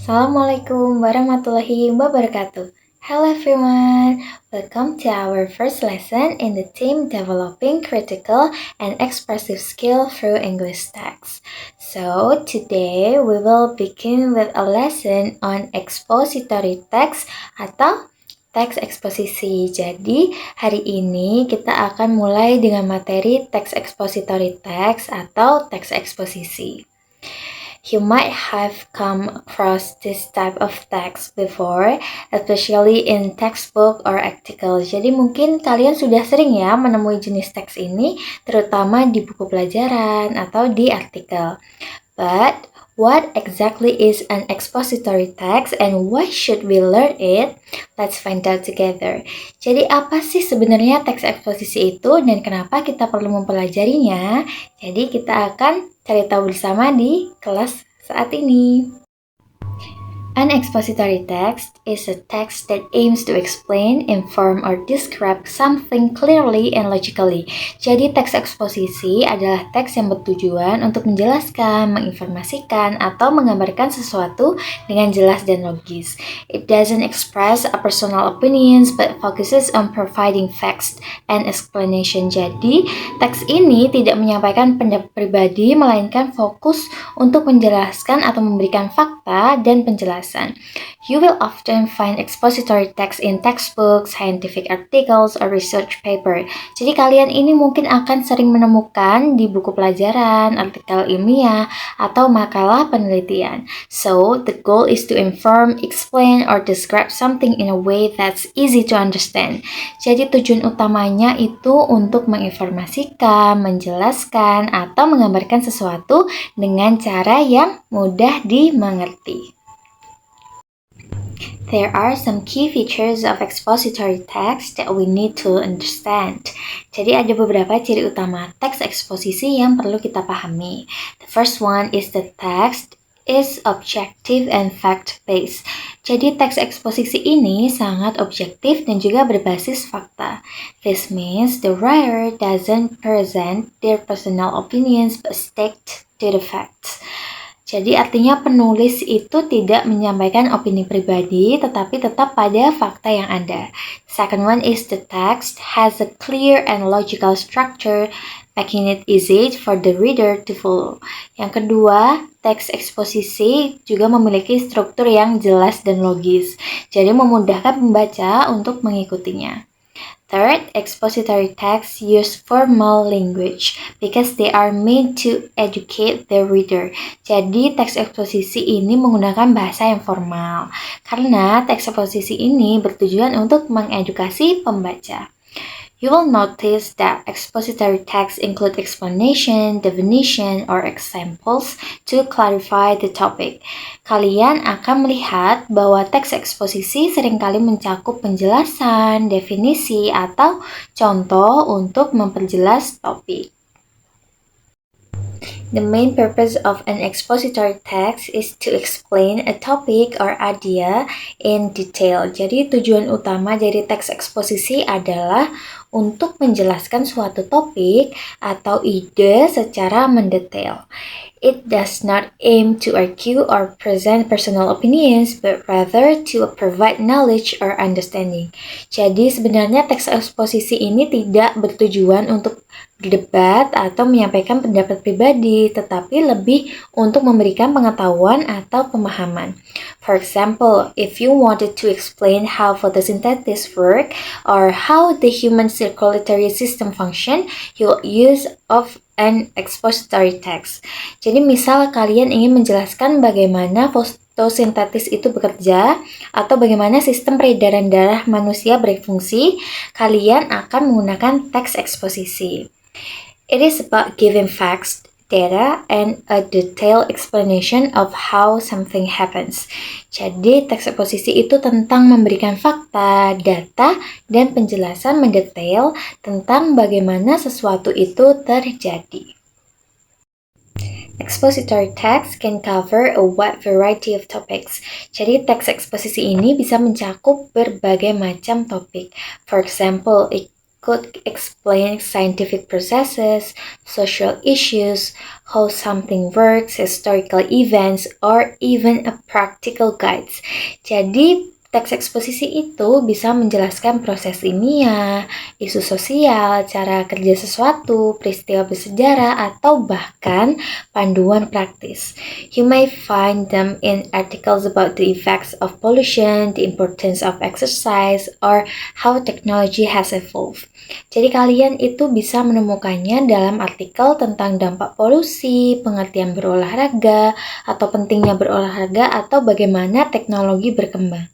Assalamualaikum warahmatullahi wabarakatuh. Hello everyone, welcome to our first lesson in the theme Developing Critical and Expressive Skill through English Text. So today we will begin with a lesson on expository text atau teks eksposisi. Jadi hari ini kita akan mulai dengan materi teks expository text atau teks eksposisi. You might have come across this type of text before, especially in textbook or article. Jadi mungkin kalian sudah sering ya menemui jenis teks ini, terutama di buku pelajaran atau di artikel. But what exactly is an expository text and why should we learn it? Let's find out together. Jadi apa sih sebenarnya teks eksposisi itu dan kenapa kita perlu mempelajarinya? Jadi kita akan cari tahu bersama di kelas saat ini. An expository text is a text that aims to explain, inform, or describe something clearly and logically. Jadi teks eksposisi adalah teks yang bertujuan untuk menjelaskan, menginformasikan, atau menggambarkan sesuatu dengan jelas dan logis. It doesn't express a personal opinions but focuses on providing facts and explanation. Jadi, teks ini tidak menyampaikan pendapat pribadi, melainkan fokus untuk menjelaskan atau memberikan fakta dan penjelasan. You will often find expository text in textbooks, scientific articles, or research paper. Jadi kalian ini mungkin akan sering menemukan di buku pelajaran, artikel ilmiah, atau makalah penelitian. So, the goal is to inform, explain, or describe something in a way that's easy to understand. Jadi tujuan utamanya itu untuk menginformasikan, menjelaskan, atau menggambarkan sesuatu dengan cara yang mudah dimengerti. There are some key features of expository text that we need to understand. Jadi ada beberapa ciri utama teks eksposisi yang perlu kita pahami. The first one is the text is objective and fact-based. Jadi teks eksposisi ini sangat objektif dan juga berbasis fakta. This means the writer doesn't present their personal opinions but stick to the facts. Jadi artinya penulis itu tidak menyampaikan opini pribadi tetapi tetap pada fakta yang ada. Second one is the text has a clear and logical structure, making it easy for the reader to follow. Yang kedua, teks eksposisi juga memiliki struktur yang jelas dan logis. Jadi memudahkan pembaca untuk mengikutinya. Third, expository texts use formal language because they are made to educate the reader. Jadi, teks eksposisi ini menggunakan bahasa yang formal karena teks eksposisi ini bertujuan untuk mengedukasi pembaca. You will notice that expository texts include explanation, definition, or examples to clarify the topic. Kalian akan melihat bahwa teks eksposisi seringkali mencakup penjelasan, definisi, atau contoh untuk memperjelas topik. The main purpose of an expository text is to explain a topic or idea in detail. Jadi tujuan utama dari teks eksposisi adalah untuk menjelaskan suatu topik atau ide secara mendetail. It does not aim to argue or present personal opinions, but rather to provide knowledge or understanding. Jadi sebenarnya teks eksposisi ini tidak bertujuan untuk berdebat atau menyampaikan pendapat pribadi, tetapi lebih untuk memberikan pengetahuan atau pemahaman. For example, if you wanted to explain how photosynthesis work or how the human circulatory system function, you'll use of an expository text. Jadi misal kalian ingin menjelaskan bagaimana fotosintesis itu bekerja atau bagaimana sistem peredaran darah manusia berfungsi, kalian akan menggunakan teks eksposisi. It is about giving facts, data, and a detailed explanation of how something happens. Jadi, teks eksposisi itu tentang memberikan fakta, data, dan penjelasan mendetail tentang bagaimana sesuatu itu terjadi. Expository text can cover a wide variety of topics. Jadi, teks eksposisi ini bisa mencakup berbagai macam topik. For example, it could explain scientific processes, social issues, how something works, historical events, or even a practical guides. Jadi, teks eksposisi itu bisa menjelaskan proses ilmiah, isu sosial, cara kerja sesuatu, peristiwa bersejarah, atau bahkan panduan praktis. You may find them in articles about the effects of pollution, the importance of exercise, or how technology has evolved. Jadi kalian itu bisa menemukannya dalam artikel tentang dampak polusi, pengertian berolahraga, atau pentingnya berolahraga, atau bagaimana teknologi berkembang.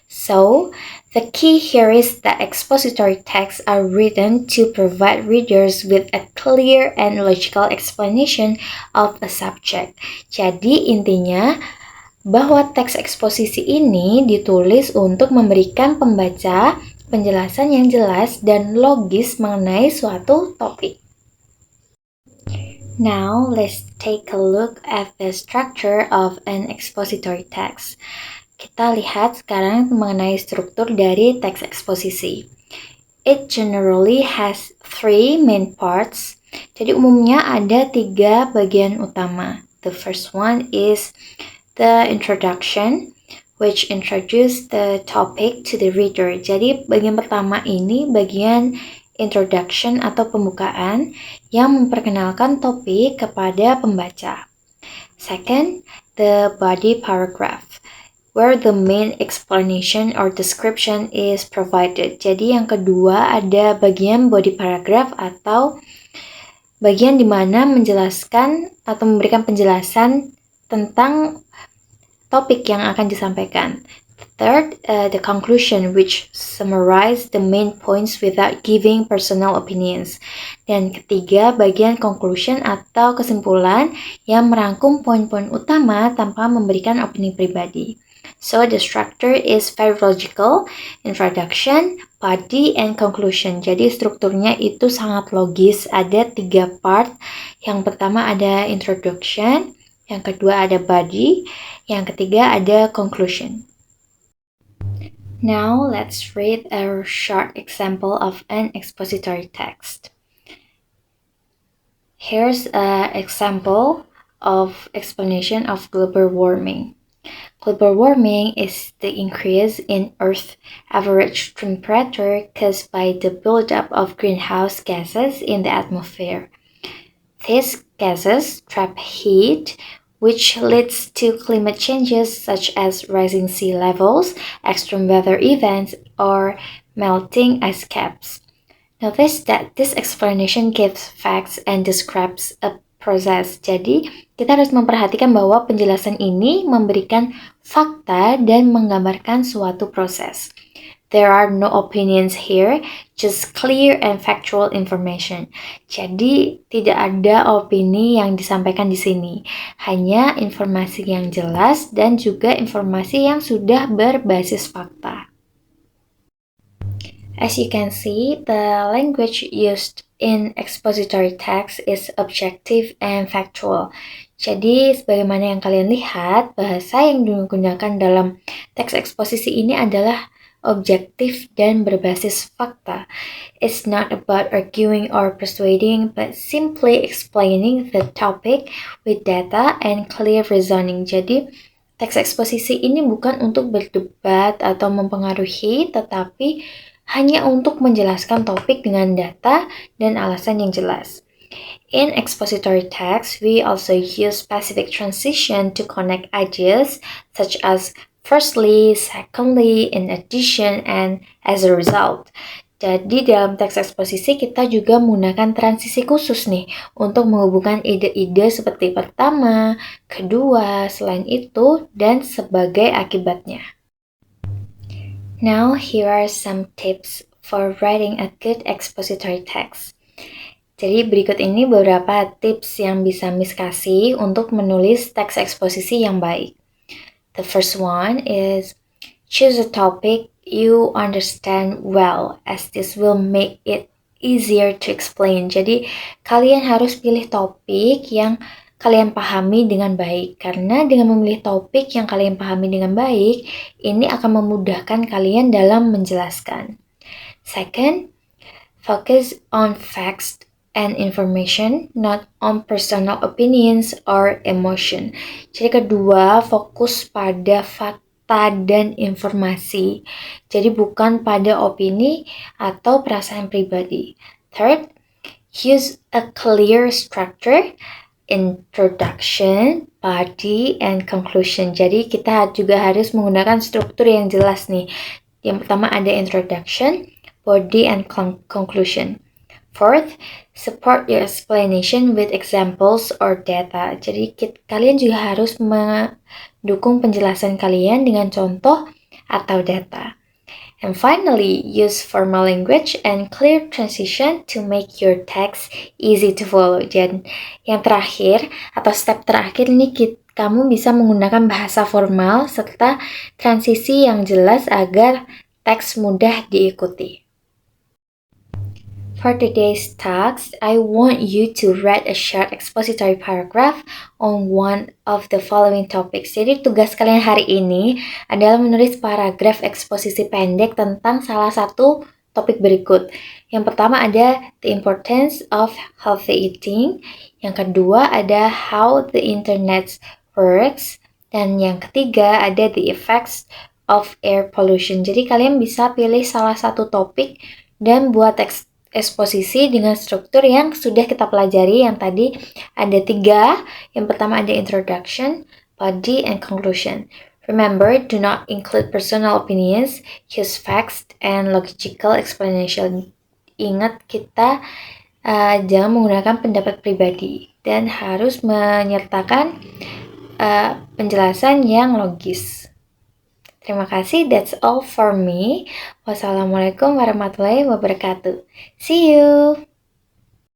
So, the key here is that expository texts are written to provide readers with a clear and logical explanation of a subject. Jadi intinya bahwa teks eksposisi ini ditulis untuk memberikan pembaca penjelasan yang jelas dan logis mengenai suatu topik. Now, let's take a look at the structure of an expository text. Kita lihat sekarang mengenai struktur dari teks eksposisi. It generally has 3 main parts. Jadi umumnya ada 3 bagian utama. The first one is the introduction, which introduce the topic to the reader. Jadi bagian pertama ini bagian introduction atau pembukaan yang memperkenalkan topik kepada pembaca. Second, the body paragraph, where the main explanation or description is provided. Jadi yang kedua ada bagian body paragraph atau bagian di mana menjelaskan atau memberikan penjelasan tentang topik yang akan disampaikan. Third, the conclusion, which summarize the main points without giving personal opinions. Dan ketiga, bagian conclusion atau kesimpulan yang merangkum poin-poin utama tanpa memberikan opini pribadi. So the structure is very logical, introduction, body, and conclusion. Jadi strukturnya itu sangat logis, ada 3 part. Yang pertama ada introduction, yang kedua ada body, yang ketiga ada conclusion. Now let's read a short example of an expository text. Here's an example of explanation of global warming. Global warming is the increase in Earth's average temperature caused by the buildup of greenhouse gases in the atmosphere. These gases trap heat, which leads to climate changes such as rising sea levels, extreme weather events, or melting ice caps. Notice that this explanation gives facts and describes a process. Jadi, kita harus memperhatikan bahwa penjelasan ini memberikan fakta dan menggambarkan suatu proses. There are no opinions here, just clear and factual information. Jadi, tidak ada opini yang disampaikan di sini. Hanya informasi yang jelas dan juga informasi yang sudah berbasis fakta. As you can see, the language used in expository text is objective and factual. Jadi, sebagaimana yang kalian lihat, bahasa yang digunakan dalam teks eksposisi ini adalah objektif dan berbasis fakta. It's not about arguing or persuading, but simply explaining the topic with data and clear reasoning. Jadi, teks eksposisi ini bukan untuk berdebat atau mempengaruhi, tetapi hanya untuk menjelaskan topik dengan data dan alasan yang jelas. In expository text, we also use specific transition to connect ideas such as firstly, secondly, in addition, and as a result. Jadi dalam teks eksposisi kita juga menggunakan transisi khusus nih untuk menghubungkan ide-ide seperti pertama, kedua, selain itu, dan sebagai akibatnya. Now, here are some tips for writing a good expository text. Jadi berikut ini beberapa tips yang bisa Miss kasih untuk menulis teks eksposisi yang baik. The first one is choose a topic you understand well, as this will make it easier to explain. Jadi kalian harus pilih topik yang kalian pahami dengan baik, karena dengan memilih topik yang kalian pahami dengan baik, ini akan memudahkan kalian dalam menjelaskan. Second, Focus on facts and information, not on personal opinions or emotion. Jadi kedua, fokus pada fakta dan informasi. Jadi bukan pada opini atau perasaan pribadi. Third, use a clear structure, introduction, body, and conclusion. Jadi kita juga harus menggunakan struktur yang jelas nih. Yang pertama ada introduction, body, and conclusion. Fourth, support your explanation with examples or data. Jadi kalian juga harus mendukung penjelasan kalian dengan contoh atau data. And finally, use formal language and clear transition to make your text easy to follow. Dan yang terakhir atau step terakhir ini kamu bisa menggunakan bahasa formal serta transisi yang jelas agar teks mudah diikuti. For today's text, I want you to write a short expository paragraph on one of the following topics. Jadi tugas kalian hari ini adalah menulis paragraf eksposisi pendek tentang salah satu topik berikut. Yang pertama ada the importance of healthy eating. Yang kedua ada how the internet works. Dan yang ketiga ada the effects of air pollution. Jadi kalian bisa pilih salah satu topik dan buat eksposisi dengan struktur yang sudah kita pelajari. Yang tadi ada 3. Yang pertama ada introduction, body, and conclusion. Remember, do not include personal opinions, use facts and logical explanation. Ingat kita jangan menggunakan pendapat pribadi dan harus menyertakan penjelasan yang logis. Terima kasih, that's all for me. Wassalamualaikum warahmatullahi wabarakatuh. See you!